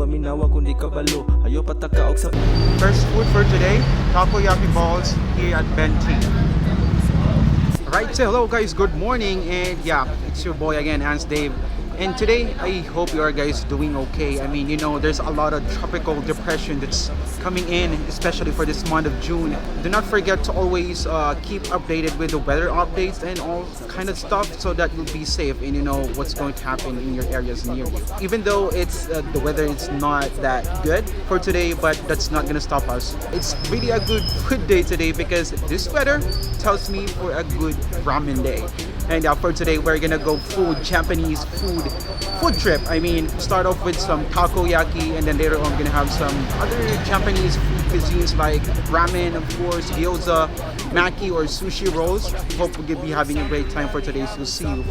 paminawa kundi kabalo. Ayo patakaog sa First food for today, takoyaki balls here at Bentea. Right, so hello guys, good morning, and yeah, it's your boy again, AndzDave. And today, I hope you are guys doing okay. I mean, you know, there's a lot of tropical depression that's coming in, especially for this month of June. Do not forget to always keep updated with the weather updates and all kind of stuff so that you'll be safe and you know what's going to happen in your areas near you. Even though it's the weather is not that good for today, but that's not gonna stop us. It's really a good day today because this weather tells me for a good ramen day. And for today, we're gonna go Japanese food trip. I mean, start off with some takoyaki, and then later on, we're gonna have some other Japanese food cuisines like ramen, of course, gyoza, maki, or sushi rolls. Hope we'll be having a great time for today. So see you.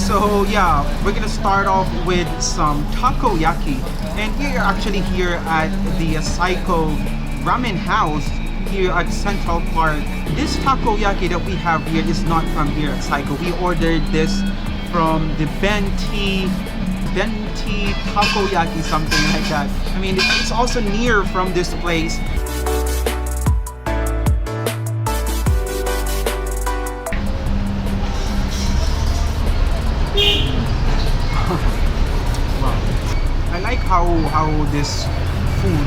So yeah, we're gonna start off with some takoyaki, and we're actually here at the Saiko Ramen Hauz here at Central Park. This takoyaki that we have here is not from here at Saiko. We ordered this from the Bentea Takoyaki, something like that. I mean, it's also near from this place. I like how this food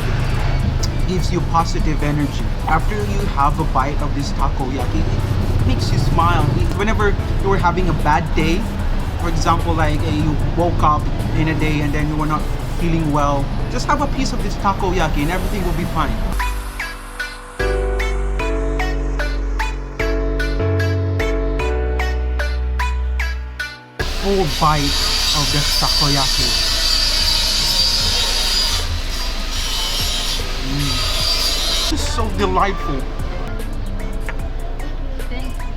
gives you positive energy. After you have a bite of this takoyaki, it makes you smile. Whenever you were having a bad day, for example, like you woke up in a day and then you were not feeling well, just have a piece of this takoyaki and everything will be fine. Full bite of this takoyaki. This is so delightful. Thank you.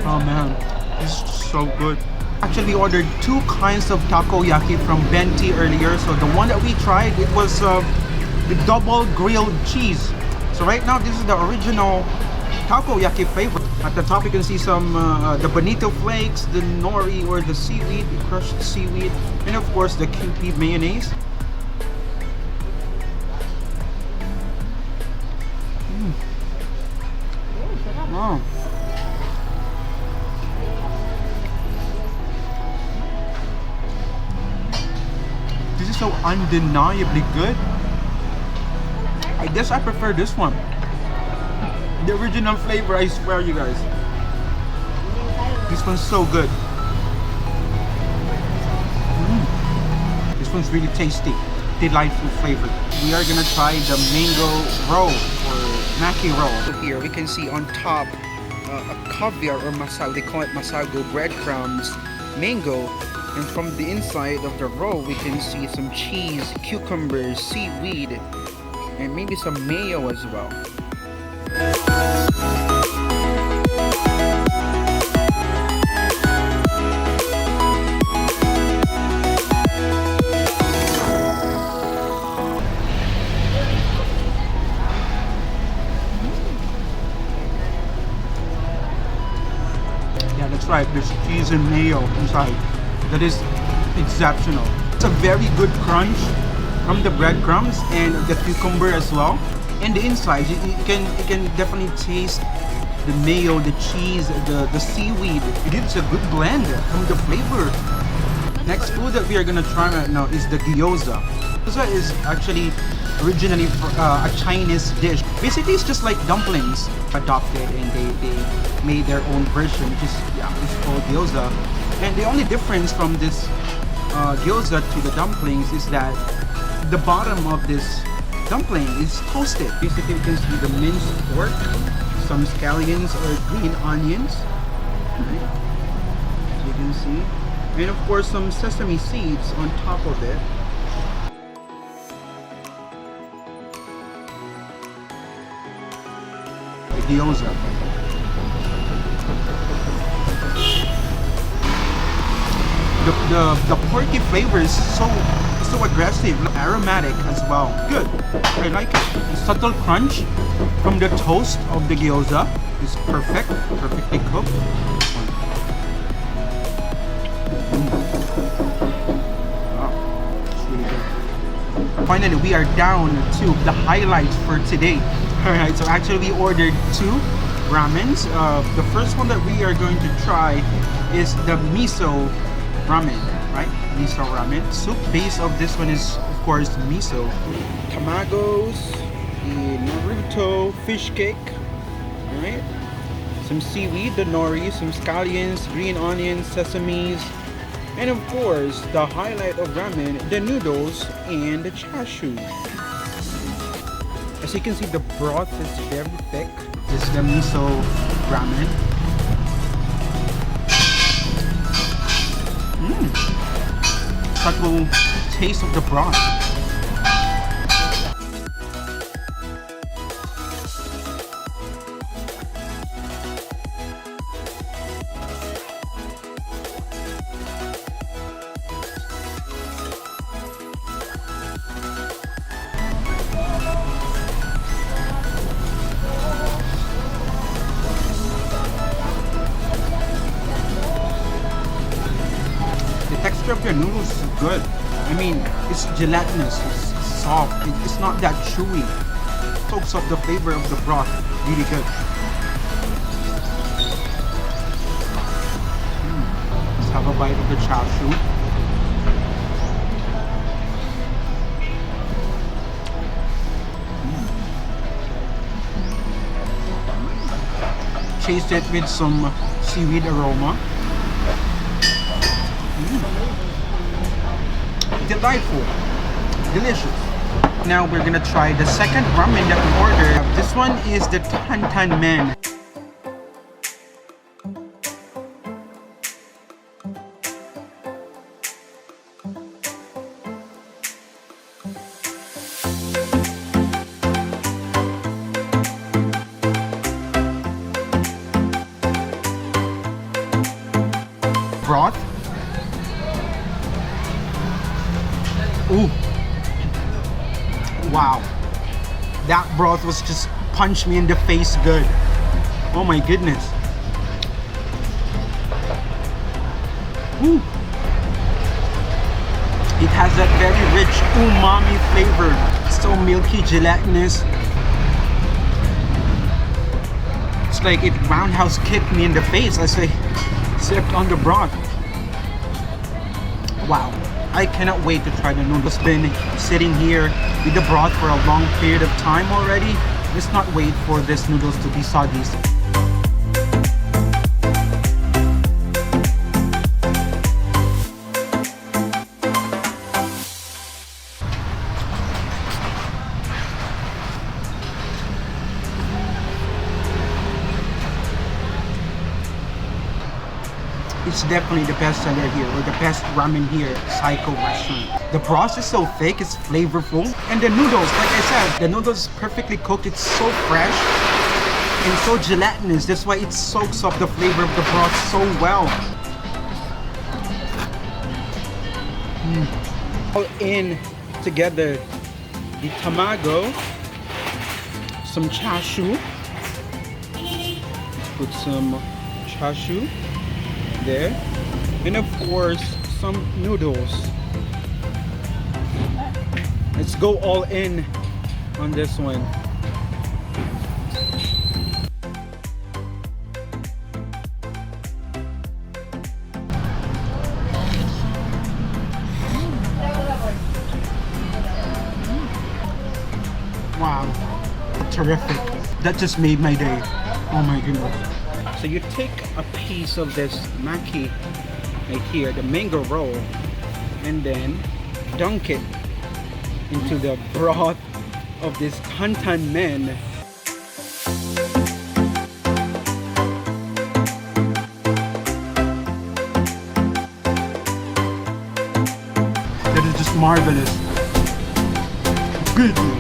Oh man, this is so good. Actually ordered two kinds of takoyaki from Bentea earlier. So the one that we tried, it was the double grilled cheese. So right now this is the original takoyaki flavor. At the top you can see some the bonito flakes, the nori or the seaweed, the crushed seaweed, and of course the QP mayonnaise. Wow. This is so undeniably good. I guess I prefer this one. The original flavor, I swear you guys. This one's so good. This one's really tasty, delightful flavor. We are gonna try the mango roll or maki roll. Here we can see on top a caviar or masago, they call it masago breadcrumbs, mango, and from the inside of the roll we can see some cheese, cucumbers, seaweed, and maybe some mayo as well. Yeah, that's right, there's cheese and mayo inside. That is exceptional. It's a very good crunch from the breadcrumbs and the cucumber as well. And the inside, you can definitely taste the mayo, the cheese, the seaweed. It gives a good blend from the flavor. Next food that we are gonna try right now is the gyoza. Gyoza is actually originally a Chinese dish. Basically, it's just like dumplings adopted, and they made their own version, which is it's called gyoza. And the only difference from this gyoza to the dumplings is that the bottom of this dumpling is toasted. Basically, you can see the minced pork, some scallions or green onions, right? As you can see, and of course some sesame seeds on top of it. the gyoza. The porky flavor is so aggressive, aromatic as well. Good. I like it. The subtle crunch from the toast of the gyoza is perfectly cooked. Wow. It's really good. Finally, we are down to the highlights for today. Alright, so actually we ordered 2 ramens. The first one that we are going to try is the miso ramen, right? Miso ramen. Soup base of this one is, of course, miso. Tamagos, the Naruto fish cake, alright? Some seaweed, the nori, some scallions, green onions, sesames, and of course, the highlight of ramen, the noodles and the chashu. As you can see, the broth is very thick. This is the miso ramen. Subtle taste of the broth. Texture of your noodles is good. I mean, it's gelatinous, it's soft, it's not that chewy. It soaks up the flavor of the broth. Really good. Let's have a bite of the chashu. Chase it with some seaweed aroma. Delightful, delicious. Now we're gonna try the second ramen that we ordered. This one is the Tantan man. Broth. Ooh. Wow. That broth was just punched me in the face good. Oh my goodness. Ooh. It has that very rich umami flavor. So milky, gelatinous. It's like it roundhouse kicked me in the face as I sipped on the broth. Wow. I cannot wait to try the noodles. Been sitting here with the broth for a long period of time already. Let's not wait for this noodles to be soggy. It's definitely the best seller here, or the best ramen here, Saiko restaurant. The broth is so thick, it's flavorful. And the noodles, like I said, the noodles is perfectly cooked. It's so fresh and so gelatinous. That's why it soaks up the flavor of the broth so well. All in together, the tamago, some chashu. Put some chashu there, and of course some noodles. Let's go all in on this one. Wow, terrific. That just made my day. Oh my goodness. So you take a piece of this maki right here, the mango roll, and then dunk it into the broth of this Tantan men. That is just marvelous. Goodness.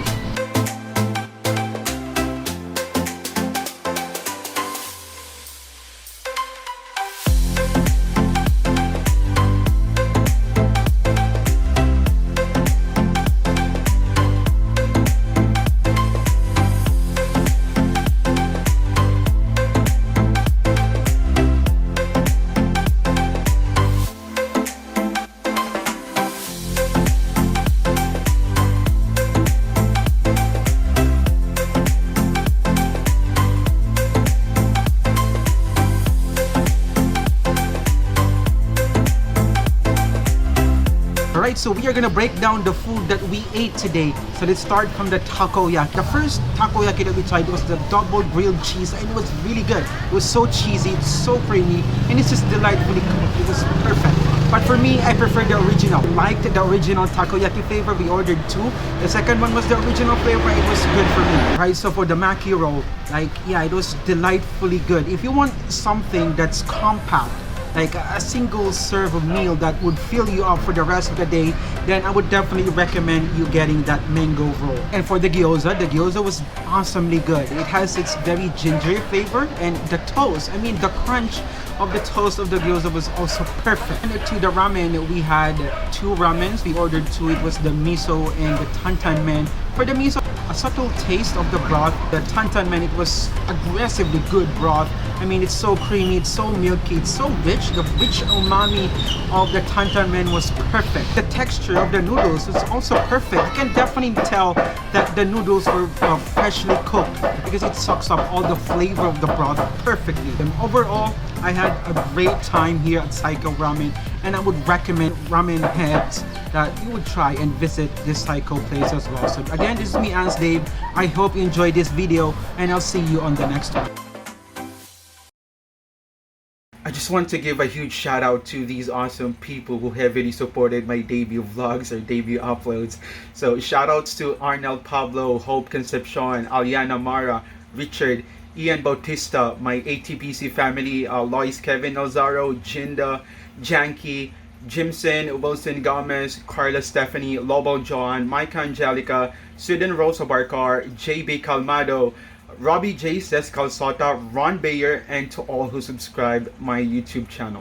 so we are gonna break down the food that we ate today. So let's start from the takoyaki. The first takoyaki that we tried was the double grilled cheese, and it was really good. It was so cheesy, it's so creamy, and it's just delightfully cooked. It was perfect. But for me, I prefer the original. Liked the original takoyaki flavor. We ordered 2. The second one was the original flavor. It was good for me. Right, so for the maki roll, like, yeah, it was delightfully good. If you want something that's compact, like a single serve of meal that would fill you up for the rest of the day, then I would definitely recommend you getting that mango roll. And for the gyoza was awesomely good. It has its very gingery flavor, and the toast, I mean the crunch of the toast of the gyoza was also perfect. And to the ramen, we had 2 ramens. We ordered 2. It was the miso and the tantan men. For the miso, a subtle taste of the broth. The tantan men, it was aggressively good broth. I mean, it's so creamy, it's so milky, it's so rich. The rich umami of the tantan men was perfect. The texture of the noodles was also perfect. You can definitely tell that the noodles were freshly cooked because it sucks up all the flavor of the broth perfectly. And overall, I had a great time here at Saiko Ramen, and I would recommend ramen heads that you would try and visit this Saiko place as well. So again, this is me, AndzDave. I hope you enjoyed this video, and I'll see you on the next one. I just want to give a huge shout out to these awesome people who heavily supported my debut vlogs or debut uploads. So shout outs to Arnel Pablo, Hope Concepcion, Aliana Mara, Richard, Ian Bautista, my ATPC family, Lois Kevin Alzaro, Jinda, Janky, Jimson, Wilson Gomez, Carla Stephanie, Lobo John, Micah Angelica, Sudan Rosa Barcar, JB Calmado, Robbie J. Ses Calzota, Ron Bayer, and to all who subscribe my YouTube channel.